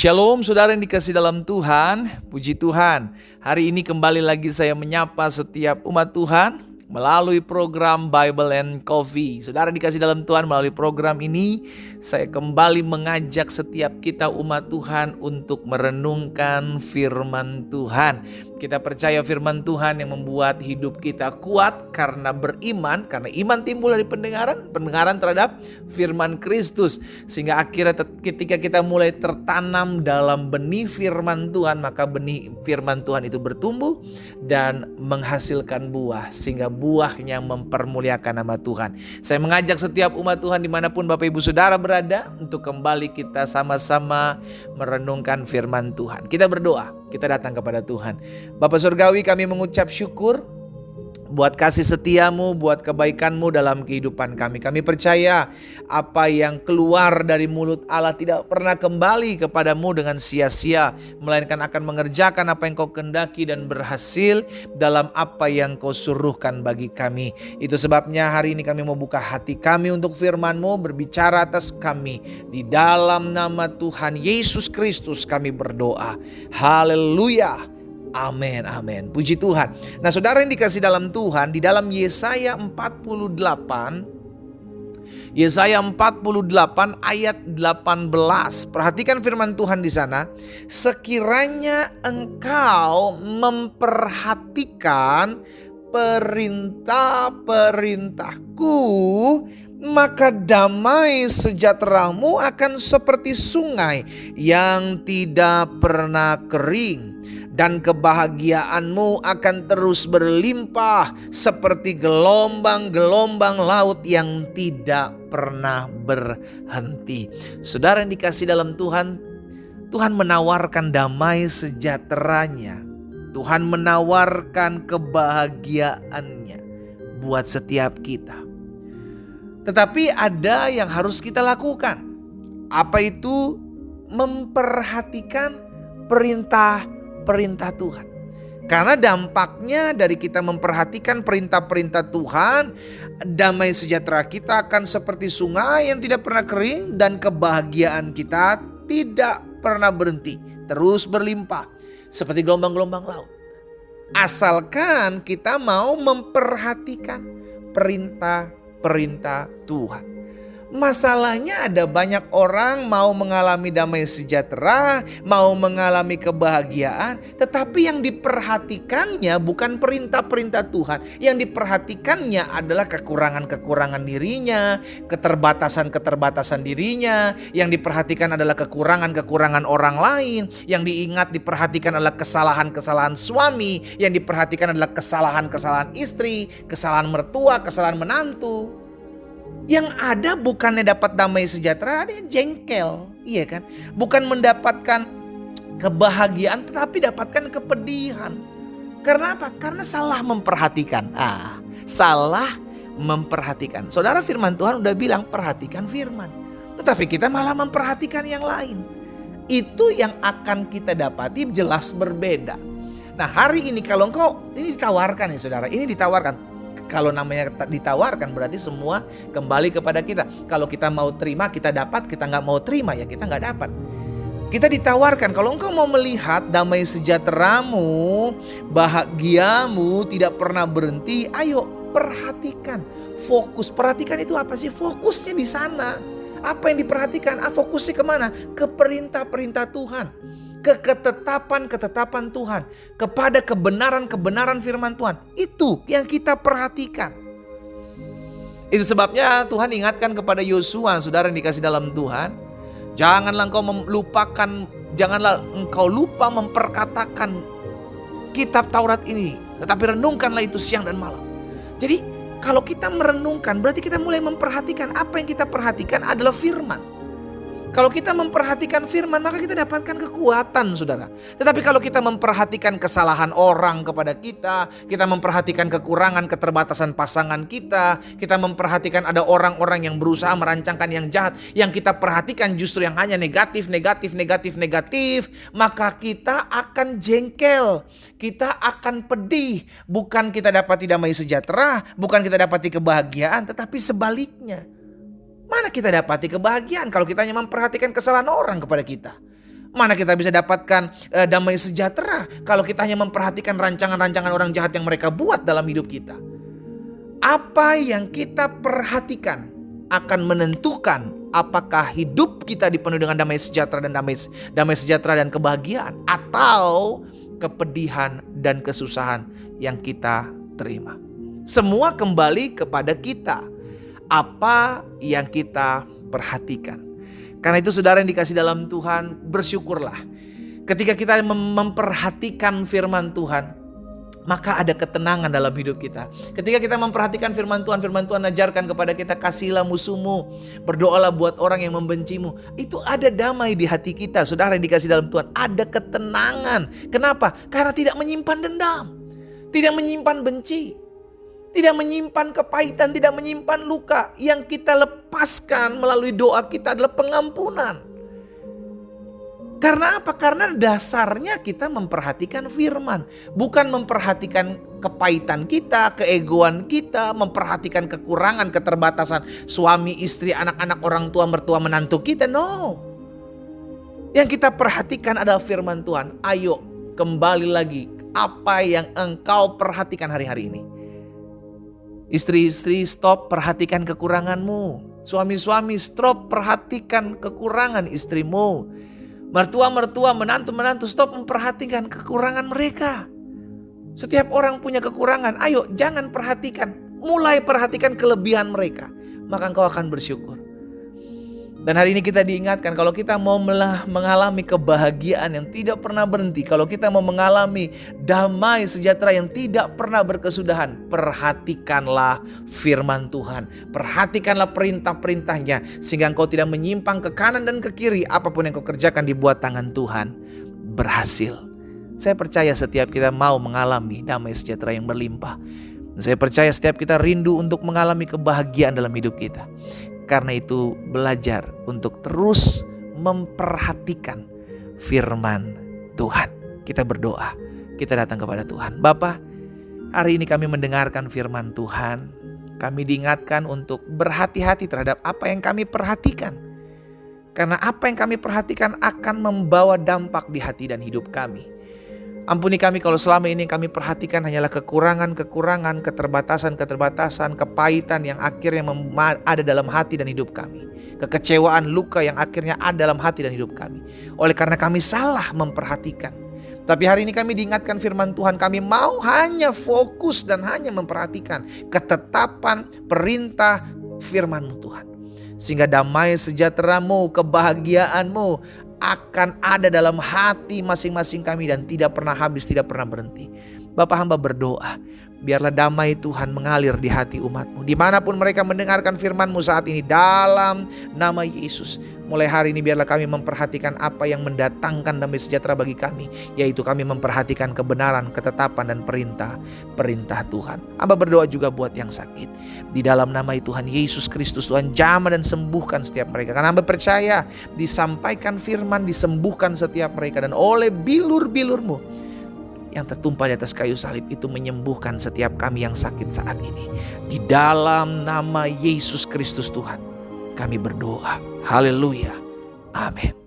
Shalom saudara yang dikasih dalam Tuhan, puji Tuhan. Hari ini kembali lagi saya menyapa setiap umat Tuhan melalui program Bible and Coffee. Saudara dikasih dalam Tuhan, melalui program ini saya kembali mengajak setiap kita umat Tuhan untuk merenungkan firman Tuhan. Kita percaya firman Tuhan yang membuat hidup kita kuat karena beriman. Karena iman timbul dari pendengaran terhadap firman Kristus. Sehingga akhirnya ketika kita mulai tertanam dalam benih firman Tuhan, maka benih firman Tuhan itu bertumbuh dan menghasilkan buah. Sehingga buahnya mempermuliakan nama Tuhan. Saya mengajak setiap umat Tuhan dimanapun Bapak Ibu Saudara berada, untuk kembali kita sama-sama merenungkan firman Tuhan. Kita berdoa, kita datang kepada Tuhan. Bapa Surgawi, kami mengucap syukur buat kasih setiamu, buat kebaikanmu dalam kehidupan kami. Kami percaya apa yang keluar dari mulut Allah tidak pernah kembali kepadamu dengan sia-sia, melainkan akan mengerjakan apa yang kau kehendaki dan berhasil dalam apa yang kau suruhkan bagi kami. Itu sebabnya hari ini kami mau buka hati kami untuk firman-Mu, berbicara atas kami. Di dalam nama Tuhan Yesus Kristus kami berdoa. Haleluya. Amin, amin. Puji Tuhan. Nah, saudara yang dikasih dalam Tuhan, di dalam Yesaya 48 ayat 18. Perhatikan firman Tuhan di sana. Sekiranya engkau memperhatikan perintah-perintahku, maka damai sejahteramu akan seperti sungai yang tidak pernah kering. Dan kebahagiaanmu akan terus berlimpah seperti gelombang-gelombang laut yang tidak pernah berhenti. Saudara yang dikasih dalam Tuhan, Tuhan menawarkan damai sejahteranya. Tuhan menawarkan kebahagiaannya buat setiap kita. Tetapi ada yang harus kita lakukan. Apa itu? Memperhatikan perintah Tuhan. Karena dampaknya dari kita memperhatikan perintah-perintah Tuhan, damai sejahtera kita akan seperti sungai yang tidak pernah kering, dan kebahagiaan kita tidak pernah berhenti, terus berlimpah seperti gelombang-gelombang laut. Asalkan kita mau memperhatikan perintah-perintah Tuhan. Masalahnya ada banyak orang mau mengalami damai sejahtera, mau mengalami kebahagiaan, tetapi yang diperhatikannya bukan perintah-perintah Tuhan. Yang diperhatikannya adalah kekurangan-kekurangan dirinya, keterbatasan-keterbatasan dirinya. Yang diperhatikan adalah kekurangan-kekurangan orang lain. Yang diperhatikan adalah kesalahan-kesalahan suami. Yang diperhatikan adalah kesalahan-kesalahan istri, kesalahan mertua, kesalahan menantu. Yang ada bukannya dapat damai sejahtera, dia jengkel, iya kan? Bukan mendapatkan kebahagiaan, tetapi dapatkan kepedihan. Karena apa? Karena salah memperhatikan. Salah memperhatikan. Saudara, firman Tuhan udah bilang perhatikan firman, tetapi kita malah memperhatikan yang lain. Itu yang akan kita dapati jelas berbeda. Nah, hari ini kalau engkau, ini ditawarkan ya saudara, ini ditawarkan. Kalau namanya ditawarkan berarti semua kembali kepada kita. Kalau kita mau terima kita dapat, kita nggak mau terima ya kita nggak dapat. Kita ditawarkan, kalau engkau mau melihat damai sejahteramu, bahagiamu tidak pernah berhenti, ayo perhatikan. Fokus, perhatikan itu apa sih? Fokusnya di sana. Apa yang diperhatikan? Fokusnya kemana? Ke perintah-perintah Tuhan. Ke ketetapan-ketetapan Tuhan, kepada kebenaran-kebenaran firman Tuhan. Itu yang kita perhatikan. Itu sebabnya Tuhan ingatkan kepada Yosua, saudara yang dikasih dalam Tuhan, janganlah engkau lupa memperkatakan kitab Taurat ini, tetapi renungkanlah itu siang dan malam. Jadi kalau kita merenungkan, berarti kita mulai memperhatikan. Apa yang kita perhatikan adalah firman. Kalau kita memperhatikan firman, maka kita dapatkan kekuatan, saudara. Tetapi kalau kita memperhatikan kesalahan orang kepada kita memperhatikan kekurangan, keterbatasan pasangan kita memperhatikan ada orang-orang yang berusaha merancangkan yang jahat, yang kita perhatikan justru yang hanya negatif, maka kita akan jengkel, kita akan pedih. Bukan kita dapati damai sejahtera, bukan kita dapati kebahagiaan, tetapi sebaliknya. Mana kita dapati kebahagiaan kalau kita hanya memperhatikan kesalahan orang kepada kita? Mana kita bisa dapatkan damai sejahtera kalau kita hanya memperhatikan rancangan-rancangan orang jahat yang mereka buat dalam hidup kita. Apa yang kita perhatikan akan menentukan apakah hidup kita dipenuhi dengan damai sejahtera dan kebahagiaan, atau kepedihan dan kesusahan yang kita terima. Semua kembali kepada kita, apa yang kita perhatikan. Karena itu saudara yang dikasih dalam Tuhan, bersyukurlah ketika kita memperhatikan firman Tuhan, maka ada ketenangan dalam hidup kita. Ketika kita memperhatikan firman Tuhan ajarkan kepada kita, kasihilah musuhmu, berdoalah buat orang yang membencimu. Itu ada damai di hati kita, saudara yang dikasih dalam Tuhan. Ada ketenangan. Kenapa? Karena tidak menyimpan dendam, tidak menyimpan benci, tidak menyimpan kepahitan, tidak menyimpan luka. Yang kita lepaskan melalui doa kita adalah pengampunan. Karena apa? Karena dasarnya kita memperhatikan firman. Bukan memperhatikan kepahitan kita, keegoan kita, memperhatikan kekurangan, keterbatasan suami, istri, anak-anak, orang tua, mertua, menantu kita. No. Yang kita perhatikan adalah firman Tuhan. Ayo kembali lagi, apa yang engkau perhatikan hari-hari ini. Istri-istri, stop perhatikan kekuranganmu. Suami-suami, stop perhatikan kekurangan istrimu. Mertua-mertua, menantu-menantu, stop memperhatikan kekurangan mereka. Setiap orang punya kekurangan. Ayo jangan perhatikan, mulai perhatikan kelebihan mereka. Maka engkau akan bersyukur. Dan hari ini kita diingatkan, kalau kita mau mengalami kebahagiaan yang tidak pernah berhenti, kalau kita mau mengalami damai sejahtera yang tidak pernah berkesudahan, perhatikanlah firman Tuhan. Perhatikanlah perintah-perintahnya, sehingga engkau tidak menyimpang ke kanan dan ke kiri. Apapun yang kau kerjakan dibuat tangan Tuhan berhasil. Saya percaya setiap kita mau mengalami damai sejahtera yang berlimpah. Saya percaya setiap kita rindu untuk mengalami kebahagiaan dalam hidup kita. Karena itu belajar untuk terus memperhatikan firman Tuhan. Kita berdoa, kita datang kepada Tuhan. Bapa, hari ini kami mendengarkan firman Tuhan. Kami diingatkan untuk berhati-hati terhadap apa yang kami perhatikan. Karena apa yang kami perhatikan akan membawa dampak di hati dan hidup kami. Ampuni kami kalau selama ini kami perhatikan hanyalah kekurangan-kekurangan, keterbatasan-keterbatasan, kepahitan yang akhirnya ada dalam hati dan hidup kami. Kekecewaan, luka yang akhirnya ada dalam hati dan hidup kami. Oleh karena kami salah memperhatikan. Tapi hari ini kami diingatkan firman Tuhan, kami mau hanya fokus dan hanya memperhatikan ketetapan, perintah firman Tuhan. Sehingga damai sejahtera-Mu, kebahagiaan-Mu akan ada dalam hati masing-masing kami dan tidak pernah habis, tidak pernah berhenti. Bapa, hamba berdoa, biarlah damai Tuhan mengalir di hati umat-Mu. Dimanapun mereka mendengarkan firman-Mu saat ini, dalam nama Yesus. Mulai hari ini biarlah kami memperhatikan apa yang mendatangkan damai sejahtera bagi kami. Yaitu kami memperhatikan kebenaran, ketetapan dan perintah Tuhan. Hamba berdoa juga buat yang sakit. Di dalam nama Tuhan Yesus Kristus, Tuhan jamah dan sembuhkan setiap mereka. Karena hamba percaya disampaikan firman, disembuhkan setiap mereka. Dan oleh bilur-bilur-Mu yang tertumpah di atas kayu salib itu menyembuhkan setiap kami yang sakit saat ini. Di dalam nama Yesus Kristus Tuhan kami berdoa. Haleluya. Amin.